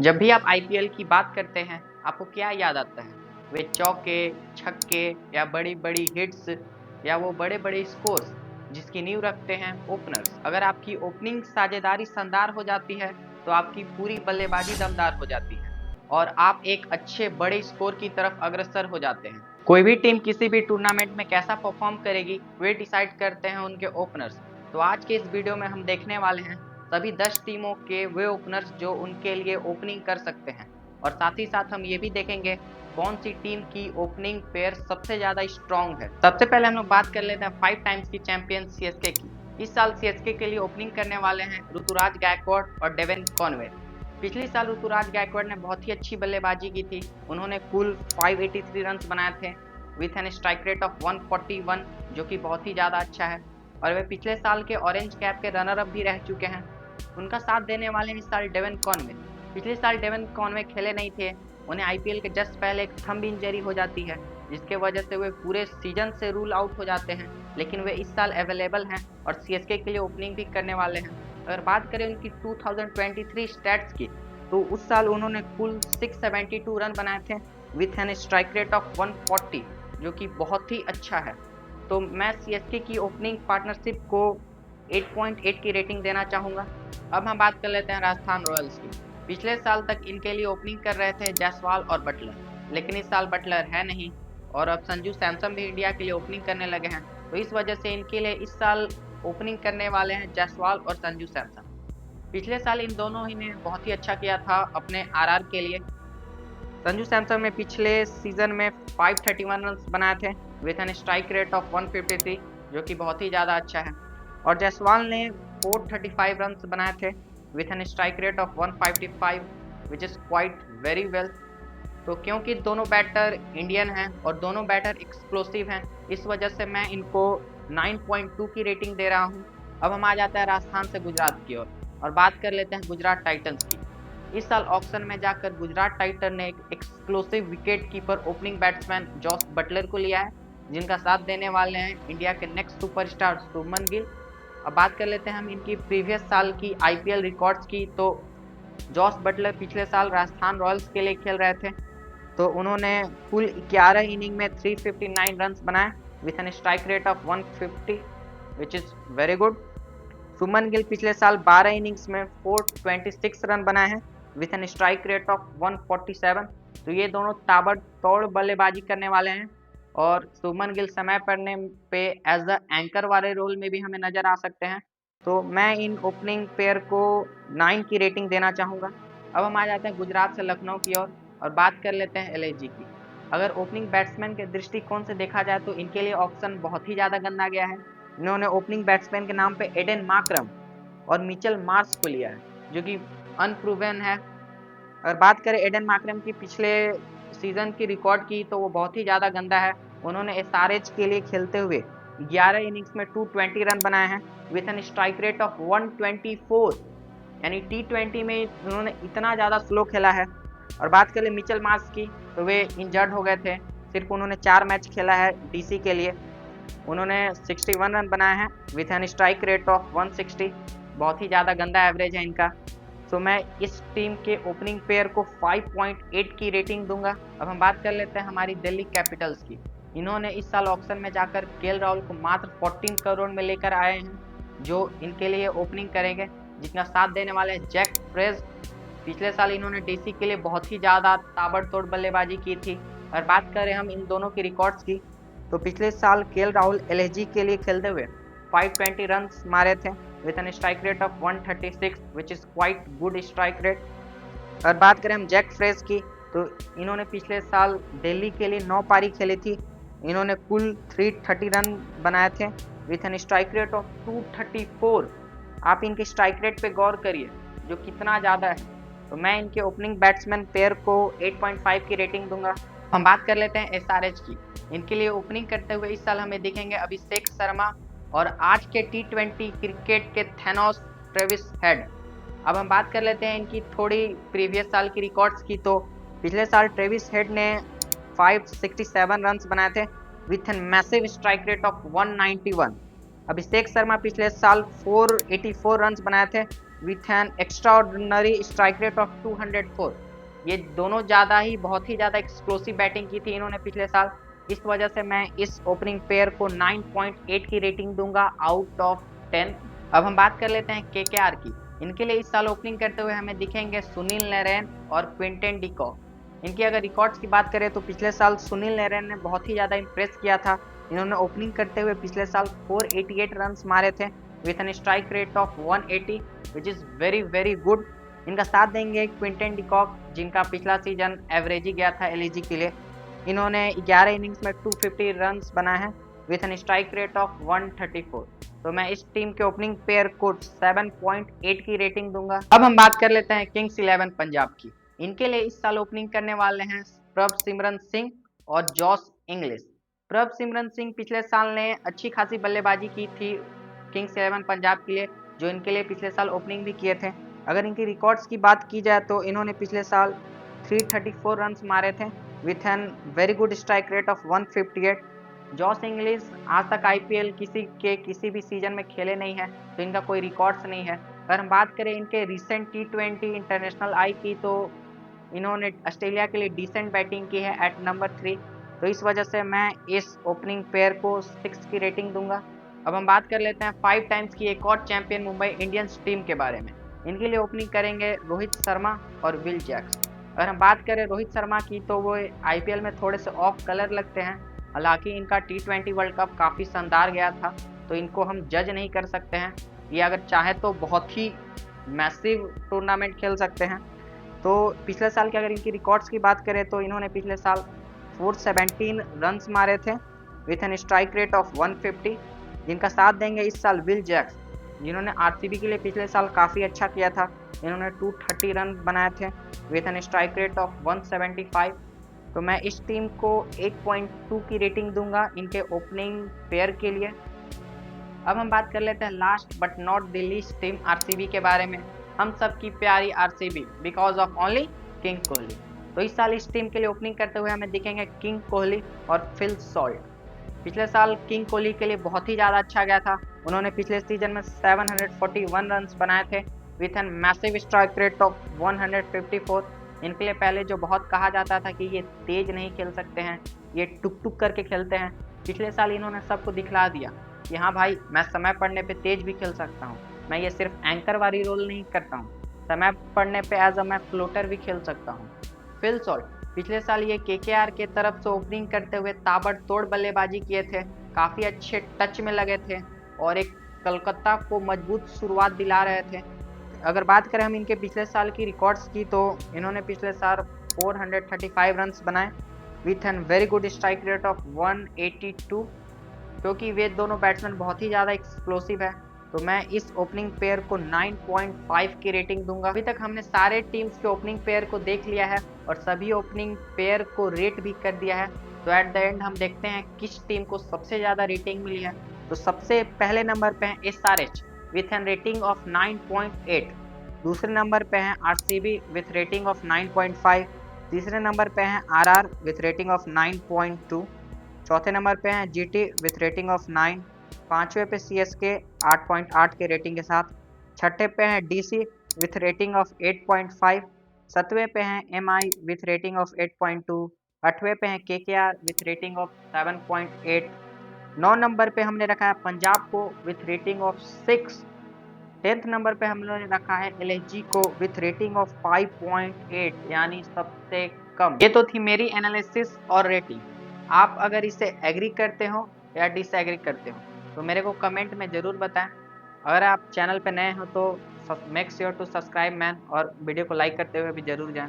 जब भी आप आईपीएल की बात करते हैं, आपको क्या याद आता है? वे चौके, छक्के या बड़ी-बड़ी हिट्स या वो बड़े-बड़े स्कोर्स जिसकी नींव रखते हैं ओपनर्स। अगर आपकी ओपनिंग साझेदारी शानदार हो जाती है, तो आपकी पूरी बल्लेबाजी दमदार हो जाती है और आप एक अच्छे बड़े स्कोर की तरफ अग्रसर हो जाते हैं। कोई भी टीम किसी भी टूर्नामेंट में कैसा परफॉर्म करेगी, वे डिसाइड करते हैं उनके ओपनर्स। तो आज के इस वीडियो में हम देखने वाले हैं सभी 10 टीमों के वे ओपनर्स जो उनके लिए ओपनिंग कर सकते हैं और साथ ही साथ हम ये भी देखेंगे कौन सी टीम की ओपनिंग पेयर सबसे ज़्यादा स्ट्रॉन्ग है। सबसे पहले हम लोग बात कर लेते हैं 5 टाइम्स की चैंपियन सीएसके की। इस साल सीएसके के लिए ओपनिंग करने वाले हैं ऋतुराज गायकवाड़ और डेविन कॉनवे। पिछले साल ऋतुराज गायकवाड़ ने बहुत ही अच्छी बल्लेबाजी की थी। उन्होंने कुल 583 रन्स बनाए थे with an strike rate of 141, जो कि बहुत ही ज़्यादा अच्छा है और वे पिछले साल के ऑरेंज कैप के रनर अप भी रह चुके हैं। उनका साथ देने वाले हैं इस साल डेविन कॉनवे। पिछले साल डेविन कॉनवे खेले नहीं थे, उन्हें आईपीएल के जस्ट पहले एक थंब इंजरी हो जाती है, जिसके वजह से वे पूरे सीजन से रूल आउट हो जाते हैं, लेकिन वे इस साल अवेलेबल हैं और सीएसके के लिए ओपनिंग भी करने वाले हैं। अगर बात करें उनकी 2023 स्टैट्स की, तो उस साल उन्होंने कुल 672 रन बनाए थे with an strike rate of 140, जो कि बहुत ही अच्छा है। तो मैं सीएसके की ओपनिंग पार्टनरशिप को 8.8 की रेटिंग देना चाहूँगा। अब हम बात कर लेते हैं राजस्थान रॉयल्स की। पिछले साल तक इनके लिए ओपनिंग कर रहे थे जायसवाल और बटलर, लेकिन इस साल बटलर है नहीं और अब संजू सैमसन भी इंडिया के लिए ओपनिंग करने लगे हैं, तो इस वजह से इनके लिए इस साल ओपनिंग करने वाले हैं जायसवाल और संजू सैमसन। पिछले साल इन दोनों ही ने बहुत ही अच्छा किया था अपने आरआर के लिए। संजू सैमसन ने पिछले सीजन में 531 रन बनाए थे with an strike rate of 153, जो कि बहुत ही ज़्यादा अच्छा है और जायसवाल ने 435 रन बनाए थे with an strike rate of 155, which is quite very well. तो क्योंकि दोनों बैटर इंडियन हैं और दोनों बैटर एक्सप्लोसिव हैं, इस वजह से मैं इनको 9.2 की रेटिंग दे रहा हूँ। अब हम आ जाते हैं राजस्थान से गुजरात की ओर और बात कर लेते हैं गुजरात टाइटंस की। इस साल ऑक्शन में जाकर गुजरात टाइटन ने एक explosive wicket keeper opening batsman Jos Buttler को लिया है, जिनका साथ देने वाले हैं इंडिया के नेक्स्ट सुपरस्टार शुभमन गिल। अब बात कर लेते हैं हम इनकी प्रीवियस साल की आईपीएल रिकॉर्ड्स की। तो जॉस बटलर पिछले साल राजस्थान रॉयल्स के लिए खेल रहे थे, तो उन्होंने कुल 11 इनिंग में 359 रन बनाए with an strike rate of 150, which is very good. Suman Gill पिछले साल 12 इनिंग्स में 426 रन बनाए हैं with an strike rate of 147। तो ये दोनों ताबड़तोड़ बल्लेबाजी करने वाले हैं और सुमन गिल समय पड़ने पे एज अ एंकर वाले रोल में भी हमें नज़र आ सकते हैं। तो मैं इन ओपनिंग पेयर को 9 की रेटिंग देना चाहूँगा। अब हम आ जाते हैं गुजरात से लखनऊ की ओर और बात कर लेते हैं एलएसजी की। अगर ओपनिंग बैट्समैन के दृष्टिकोण से देखा जाए तो इनके लिए ऑप्शन बहुत ही ज़्यादा गंदा गया है। इन्होंने ओपनिंग बैट्समैन के नाम पे एडन मार्करम और मिचेल मार्श को लिया है, जो कि अनप्रूवन है। अगर बात करें एडन मार्करम की पिछले सीजन की रिकॉर्ड की, तो वो बहुत ही ज़्यादा गंदा है। उन्होंने एसआरएच के लिए खेलते हुए 11 इनिंग्स में 220 रन बनाए हैं with an strike rate of 124, यानी टी20 में उन्होंने इतना ज़्यादा स्लो खेला है। और बात करें मिचेल मार्श की, तो वे इंजर्ड हो गए थे, सिर्फ उन्होंने 4 मैच खेला है डीसी के लिए। उन्होंने 61 रन बनाए हैं with an strike rate of 160, बहुत ही ज़्यादा गंदा एवरेज है इनका। तो मैं इस टीम के ओपनिंग पेयर को 5.8 की रेटिंग दूंगा। अब हम बात कर लेते हैं हमारी दिल्ली कैपिटल्स की। इन्होंने इस साल ऑक्शन में जाकर केएल राहुल को मात्र 14 करोड़ में लेकर आए हैं, जो इनके लिए ओपनिंग करेंगे, जिनका साथ देने वाले हैं जैक फ्रेज। पिछले साल इन्होंने डीसी के लिए बहुत ही ज़्यादा ताबड़तोड़ बल्लेबाजी की थी। और बात करें हम इन दोनों की रिकॉर्ड्स की, तो पिछले साल केएल राहुल एलएसजी के लिए खेलते हुए 520 रन मारे थे with an strike rate of 136, which is quite good strike rate. और बात करें हम जैक फ्रेज की, तो इन्होंने पिछले साल दिल्ली के लिए 9 पारी खेली थी। इन्होंने कुल 330 रन बनाए थे with an strike rate of 234। आप इनके स्ट्राइक रेट पे गौर करिए, जो कितना ज़्यादा है। तो मैं इनके ओपनिंग बैट्समैन पेयर को 8.5 की रेटिंग दूंगा। हम बात कर लेते हैं एसआरएच की। इनके लिए ओपनिंग करते हुए इस साल हमें दिखेंगे अभिषेक शर्मा और आज के टी20 क्रिकेट के थैनोस ट्रेविस हेड। अब हम बात कर लेते हैं इनकी थोड़ी प्रीवियस साल की रिकॉर्ड्स की। तो पिछले साल ट्रेविस हेड ने 567 रन बनाए थे with an massive strike rate of 191। Abhishek Sharma पिछले साल 484 रन बनाए थे with an extraordinary strike rate of 204। ये दोनों ज़्यादा ही बहुत ही ज़्यादा एक्सप्लोसिव बैटिंग की थी इन्होंने पिछले साल। इस वजह से मैं इस ओपनिंग पेयर को 9.8 की रेटिंग दूंगा आउट ऑफ 10। अब हम बात कर लेते हैं केकेआर की। इनके लिए इस साल ओपनिंग करते हुए हमें दिखेंगे सुनील नैरेन और क्विंटन डिकॉक। इनकी अगर रिकॉर्ड्स की बात करें तो पिछले साल सुनील नैरेन ने बहुत ही ज़्यादा इंप्रेस किया था। इन्होंने ओपनिंग करते हुए पिछले साल 488 रन्स मारे थे with an strike rate of 180 which is very very good. इनका साथ देंगे क्विंटन डिकॉक, जिनका पिछला सीजन एवरेज ही गया था एलईजी के लिए। इन्होंने 11 इनिंग्स में 250 रन्स बनाए हैं with an strike rate of 134। तो मैं इस टीम के ओपनिंग पेयर को 7.8 की रेटिंग दूंगा। अब हम बात कर लेते हैं किंग्स 11 पंजाब की। इनके लिए इस साल ओपनिंग करने वाले हैं प्रभसिमरन सिंह और जॉस इंग्लिश। प्रभसिमरन सिंह पिछले साल ने अच्छी खासी बल्लेबाजी की थी किंग्स 11 पंजाब के लिए, जो इनके लिए पिछले साल ओपनिंग भी किए थे। अगर इनकी रिकॉर्ड्स की बात की जाए तो इन्होंने पिछले साल 334 रन्स मारे थे with an very good strike rate of 158। Jos English आज तक आईपीएल किसी भी सीजन में खेले नहीं है, तो इनका कोई रिकॉर्ड्स नहीं है। अगर हम बात करें इनके रिसेंट T20 इंटरनेशनल आई की, तो इन्होंने ऑस्ट्रेलिया के लिए डिसेंट बैटिंग की है एट नंबर 3। तो इस वजह से मैं इस ओपनिंग पेयर को 6 की रेटिंग दूंगा। अब हम बात कर लेते हैं 5 टाइम्स की एक और चैंपियन मुंबई इंडियंस टीम के बारे में। इनके लिए ओपनिंग करेंगे रोहित शर्मा और विल जैक्स। अगर हम बात करें रोहित शर्मा की, तो वो आईपीएल में थोड़े से ऑफ कलर लगते हैं। हालांकि इनका T20 वर्ल्ड कप काफ़ी शानदार गया था, तो इनको हम जज नहीं कर सकते हैं। ये अगर चाहे तो बहुत ही मैसिव टूर्नामेंट खेल सकते हैं। तो पिछले साल की अगर इनकी रिकॉर्ड्स की बात करें तो इन्होंने पिछले साल 417 रन्स मारे थे with an strike rate of 150। जिनका साथ देंगे इस साल विल जैक्स, जिन्होंने आरसीबी के लिए पिछले साल काफ़ी अच्छा किया था। इन्होंने 230 रन बनाए थे with an strike rate of 175। तो मैं इस टीम को 8.2 की रेटिंग दूंगा इनके ओपनिंग पेयर के लिए। अब हम बात कर लेते हैं last but not the least team RCB के बारे में। हम सबकी प्यारी RCB because of only king Kohli. तो इस साल इस टीम के लिए ओपनिंग करते हुए हमें दिखेंगे किंग कोहली और फिल सॉल्ट। पिछले साल किंग कोहली के लिए बहुत ही ज़्यादा अच्छा गया था। उन्होंने पिछले सीजन में 741 रन्स बनाए थे with an massive strike rate of 154। इनके लिए पहले जो बहुत कहा जाता था कि ये तेज नहीं खेल सकते हैं, ये टुक टुक करके खेलते हैं, पिछले साल इन्होंने सबको दिखला दिया कि हाँ भाई, मैं समय पड़ने पे तेज भी खेल सकता हूँ। मैं ये सिर्फ एंकर वाली रोल नहीं करता हूँ, समय पड़ने पे एज अ मैं फ्लोटर भी खेल सकता हूँ। फिल सॉल्ट पिछले साल ये केकेआर के तरफ से ओपनिंग करते हुए ताबड़तोड़ बल्लेबाजी किए थे, काफ़ी अच्छे टच में लगे थे और एक कलकत्ता को मजबूत शुरुआत दिला रहे थे। अगर बात करें हम इनके पिछले साल की रिकॉर्ड्स की, तो इन्होंने पिछले साल 435 रन्स बनाए with N very good strike rate of 182। क्योंकि वे दोनों बैट्समैन बहुत ही ज़्यादा एक्सप्लोसिव है, तो मैं इस ओपनिंग पेयर को 9.5 की रेटिंग दूंगा। अभी तक हमने सारे टीम्स के ओपनिंग पेयर को देख लिया है और सभी ओपनिंग पेयर को रेट भी कर दिया है। तो एट द एंड हम देखते हैं किस टीम को सबसे ज़्यादा रेटिंग मिली है। तो सबसे पहले नंबर पे है SRH with an rating of 9.8। दूसरे नंबर पे हैं RCB विथ रेटिंग ऑफ 9.5। तीसरे नंबर पे हैं RR विथ रेटिंग ऑफ 9.2। चौथे नंबर पे हैं GT विथ रेटिंग ऑफ 9। पाँचवें पे CSK 8.8 के रेटिंग के साथ। छठे पे हैं DC विथ रेटिंग ऑफ 8.5। सतवें पे हैं MI विथ रेटिंग ऑफ 8.2। आठवें पे हैं KKR with rating of 7.8। 9 number पे हमने रखा है पंजाब को with rating of 6। 10th number पे हम लोगों ने रखा है LSG को विथ रेटिंग ऑफ 5.8, यानी सबसे कम। ये तो थी मेरी एनालिसिस और रेटिंग। आप अगर इसे एग्री करते हो या डिसएग्री करते हो तो मेरे को कमेंट में ज़रूर बताएं। अगर आप चैनल पे नए हो तो make sure to subscribe man, और वीडियो को लाइक करते हुए भी ज़रूर जाएं।